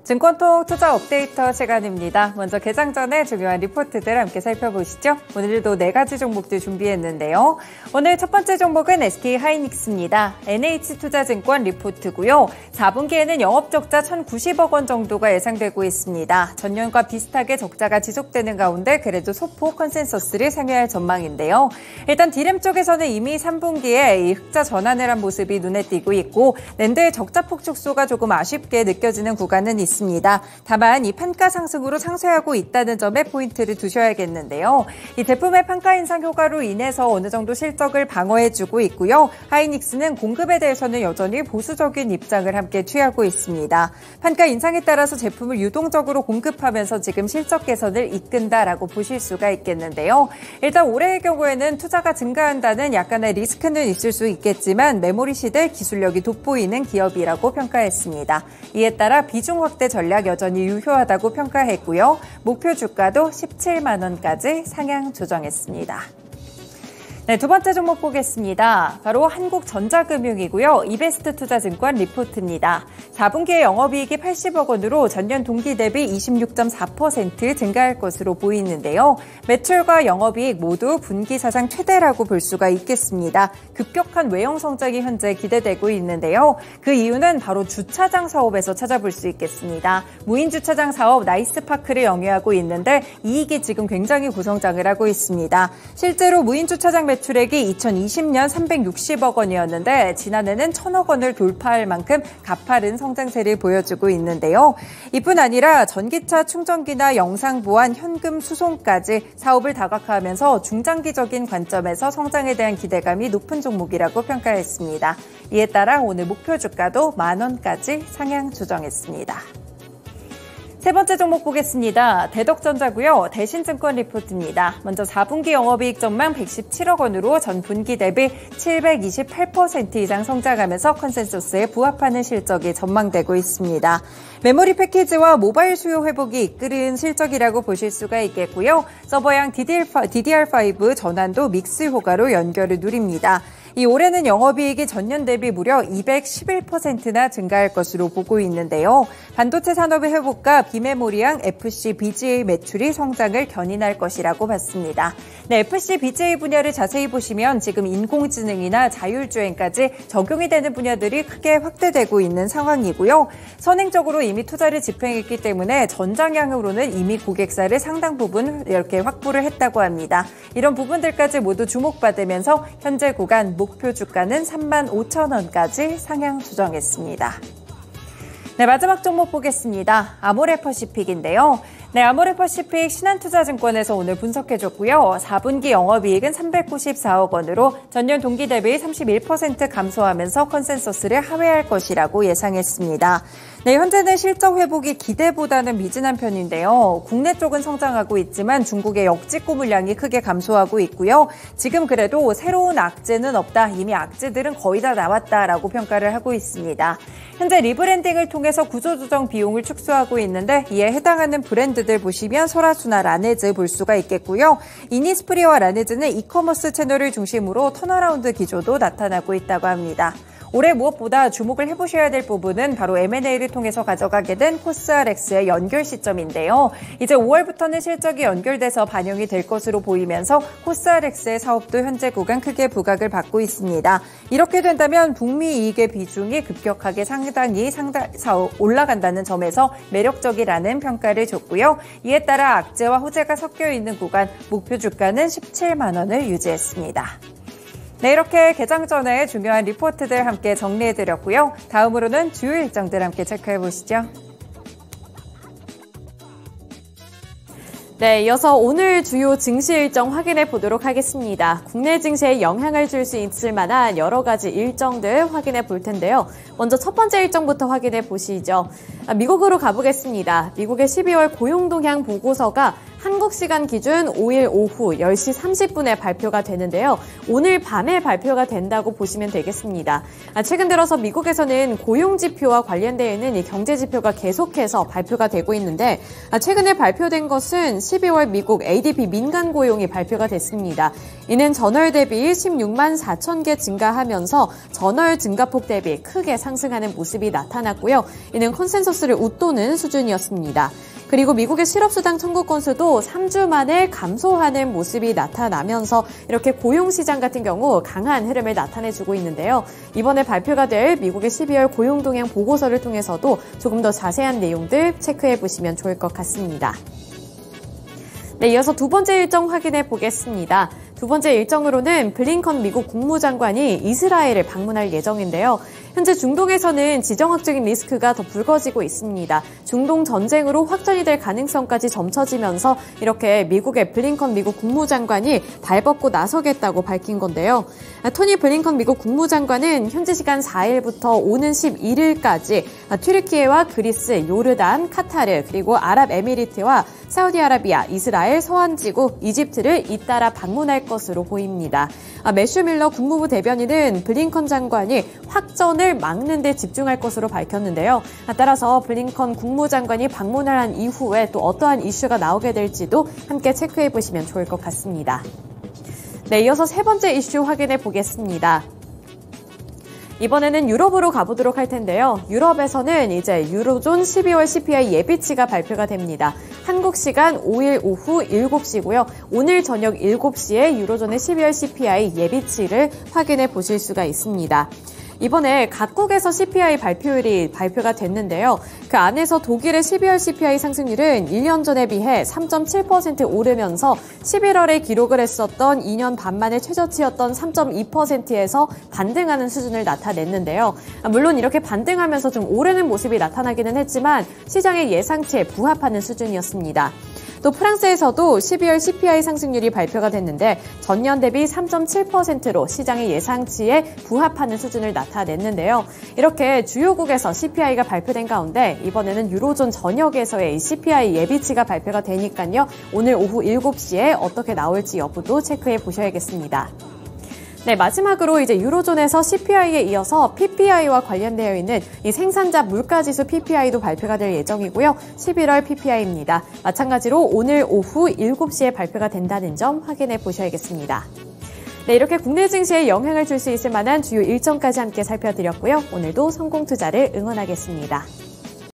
증권통 투자 업데이터 시간입니다. 먼저 개장 전에 중요한 리포트들 함께 살펴보시죠. 오늘도 4가지 종목들 준비했는데요. 오늘 첫 번째 종목은 SK하이닉스입니다. NH투자증권 리포트고요. 4분기에는 영업적자 1,090억 원 정도가 예상되고 있습니다. 전년과 비슷하게 적자가 지속되는 가운데 그래도 소폭 컨센서스를 상회할 전망인데요. 일단 D램 쪽에서는 이미 3분기에 이 흑자 전환을 한 모습이 눈에 띄고 있고 낸드의 적자폭 축소가 조금 아쉽게 느껴지는 구간은 있습니다. 다만 이 판가 상승으로 상쇄하고 있다는 점에 포인트를 두셔야겠는데요. 이 제품의 판가 인상 효과로 인해서 어느 정도 실적을 방어해주고 있고요. 하이닉스는 공급에 대해서는 여전히 보수적인 입장을 함께 취하고 있습니다. 판가 인상에 따라서 제품을 유동적으로 공급하면서 지금 실적 개선을 이끈다라고 보실 수가 있겠는데요. 일단 올해의 경우에는 투자가 증가한다는 약간의 리스크는 있을 수 있겠지만 메모리 시대 기술력이 돋보이는 기업이라고 평가했습니다. 이에 따라 비중 확대 전략 여전히 유효하다고 평가했고요. 목표 주가도 17만 원까지 상향 조정했습니다. 네, 두 번째 종목 보겠습니다. 바로 한국전자금융이고요. 이베스트투자증권 리포트입니다. 4분기의 영업이익이 80억 원으로 전년 동기 대비 26.4% 증가할 것으로 보이는데요. 매출과 영업이익 모두 분기 사상 최대라고 볼 수가 있겠습니다. 급격한 외형 성장이 현재 기대되고 있는데요. 그 이유는 바로 주차장 사업에서 찾아볼 수 있겠습니다. 무인 주차장 사업 나이스파크를 영위하고 있는데 이익이 지금 굉장히 고성장을 하고 있습니다. 실제로 무인 주차장 매출액이 2020년 360억 원이었는데 지난해는 1,000억 원을 돌파할 만큼 가파른 성장세를 보여주고 있는데요. 이뿐 아니라 전기차 충전기나 영상 보안, 현금 수송까지 사업을 다각화하면서 중장기적인 관점에서 성장에 대한 기대감이 높은 종목이라고 평가했습니다. 이에 따라 오늘 목표 주가도 10,000원까지 상향 조정했습니다. 세 번째 종목 보겠습니다. 대덕전자고요. 대신증권 리포트입니다. 먼저 4분기 영업이익 전망 117억 원으로 전 분기 대비 728% 이상 성장하면서 컨센서스에 부합하는 실적이 전망되고 있습니다. 메모리 패키지와 모바일 수요 회복이 이끄는 실적이라고 보실 수가 있겠고요. 서버형 DDR5 전환도 믹스 효과로 연결을 누립니다. 이 올해는 영업이익이 전년 대비 무려 211%나 증가할 것으로 보고 있는데요. 반도체 산업의 회복과 비메모리형 FC, BGA 매출이 성장을 견인할 것이라고 봤습니다. 네, FC, BGA 분야를 자세히 보시면 지금 인공지능이나 자율주행까지 적용이 되는 분야들이 크게 확대되고 있는 상황이고요. 선행적으로 이미 투자를 집행했기 때문에 전장향으로는 이미 고객사를 상당 부분 이렇게 확보를 했다고 합니다. 이런 부분들까지 모두 주목받으면서 현재 구간 목표 주가는 35,000원까지 상향 조정했습니다. 네, 마지막 종목 보겠습니다. 아모레퍼시픽인데요. 네, 아모레퍼시픽 신한투자증권에서 오늘 분석해줬고요. 4분기 영업이익은 394억 원으로 전년 동기 대비 31% 감소하면서 컨센서스를 하회할 것이라고 예상했습니다. 네, 현재는 실적 회복이 기대보다는 미진한 편인데요. 국내 쪽은 성장하고 있지만 중국의 역직구 물량이 크게 감소하고 있고요. 지금 그래도 새로운 악재는 없다. 이미 악재들은 거의 다 나왔다라고 평가를 하고 있습니다. 현재 리브랜딩을 통해서 구조조정 비용을 축소하고 있는데 이에 해당하는 브랜드들 보시면 소라수나 라네즈 볼 수가 있겠고요. 이니스프리와 라네즈는 이커머스 채널을 중심으로 턴어라운드 기조도 나타나고 있다고 합니다. 올해 무엇보다 주목을 해보셔야 될 부분은 바로 M&A를 통해서 가져가게 된 코스알엑스의 연결 시점인데요. 이제 5월부터는 실적이 연결돼서 반영이 될 것으로 보이면서 코스알엑스의 사업도 현재 구간 크게 부각을 받고 있습니다. 이렇게 된다면 북미 이익의 비중이 급격하게 상당히 올라간다는 점에서 매력적이라는 평가를 줬고요. 이에 따라 악재와 호재가 섞여 있는 구간 목표 주가는 17만 원을 유지했습니다. 네, 이렇게 개장 전에 중요한 리포트들 함께 정리해드렸고요. 다음으로는 주요 일정들 함께 체크해보시죠. 네, 이어서 오늘 주요 증시 일정 확인해 보도록 하겠습니다. 국내 증시에 영향을 줄 수 있을 만한 여러 가지 일정들 확인해 볼 텐데요. 먼저 첫 번째 일정부터 확인해 보시죠. 미국으로 가보겠습니다. 미국의 12월 고용 동향 보고서가 한국 시간 기준 5일 오후 10시 30분에 발표가 되는데요. 오늘 밤에 발표가 된다고 보시면 되겠습니다. 최근 들어서 미국에서는 고용지표와 관련되어 있는 이 경제지표가 계속해서 발표가 되고 있는데 최근에 발표된 것은 12월 미국 ADP 민간 고용이 발표가 됐습니다. 이는 전월 대비 16만 4천 개 증가하면서 전월 증가폭 대비 크게 상승하는 모습이 나타났고요. 이는 컨센서스를 웃도는 수준이었습니다. 그리고 미국의 실업수당 청구 건수도 3주 만에 감소하는 모습이 나타나면서 이렇게 고용시장 같은 경우 강한 흐름을 나타내주고 있는데요. 이번에 발표가 될 미국의 12월 고용동향 보고서를 통해서도 조금 더 자세한 내용들 체크해 보시면 좋을 것 같습니다. 네, 이어서 두 번째 일정 확인해 보겠습니다. 두 번째 일정으로는 블링컨 미국 국무장관이 이스라엘을 방문할 예정인데요. 현재 중동에서는 지정학적인 리스크가 더 불거지고 있습니다. 중동 전쟁으로 확전이 될 가능성까지 점쳐지면서 이렇게 미국의 블링컨 미국 국무장관이 발벗고 나서겠다고 밝힌 건데요. 토니 블링컨 미국 국무장관은 현지 시간 4일부터 오는 11일까지 튀르키예와 그리스, 요르단, 카타르, 그리고 아랍에미리트와 사우디아라비아, 이스라엘, 서한지구, 이집트를 잇따라 방문할 것으로 보입니다. 매슈 밀러 국무부 대변인은 블링컨 장관이 확전을 막는 데 집중할 것으로 밝혔는데요. 따라서 블링컨 국무장관이 방문을 한 이후에 또 어떠한 이슈가 나오게 될지도 함께 체크해 보시면 좋을 것 같습니다. 네, 이어서 세 번째 이슈 확인해 보겠습니다. 이번에는 유럽으로 가보도록 할 텐데요. 유럽에서는 이제 유로존 12월 CPI 예비치가 발표가 됩니다. 한국 시간 5일 오후 7시고요. 오늘 저녁 7시에 유로존의 12월 CPI 예비치를 확인해 보실 수가 있습니다. 이번에 각국에서 CPI 발표율이 발표가 됐는데요. 그 안에서 독일의 12월 CPI 상승률은 1년 전에 비해 3.7% 오르면서 11월에 기록을 했었던 2년 반 만의 최저치였던 3.2%에서 반등하는 수준을 나타냈는데요. 물론 이렇게 반등하면서 좀 오르는 모습이 나타나기는 했지만 시장의 예상치에 부합하는 수준이었습니다. 또 프랑스에서도 12월 CPI 상승률이 발표가 됐는데 전년 대비 3.7%로 시장의 예상치에 부합하는 수준을 나타냈는데요. 이렇게 주요국에서 CPI가 발표된 가운데 이번에는 유로존 전역에서의 CPI 예비치가 발표가 되니까요. 오늘 오후 7시에 어떻게 나올지 여부도 체크해 보셔야겠습니다. 네, 마지막으로 이제 유로존에서 CPI에 이어서 PPI와 관련되어 있는 이 생산자 물가지수 PPI도 발표가 될 예정이고요. 11월 PPI입니다. 마찬가지로 오늘 오후 7시에 발표가 된다는 점 확인해 보셔야겠습니다. 네, 이렇게 국내 증시에 영향을 줄 수 있을 만한 주요 일정까지 함께 살펴드렸고요. 오늘도 성공 투자를 응원하겠습니다.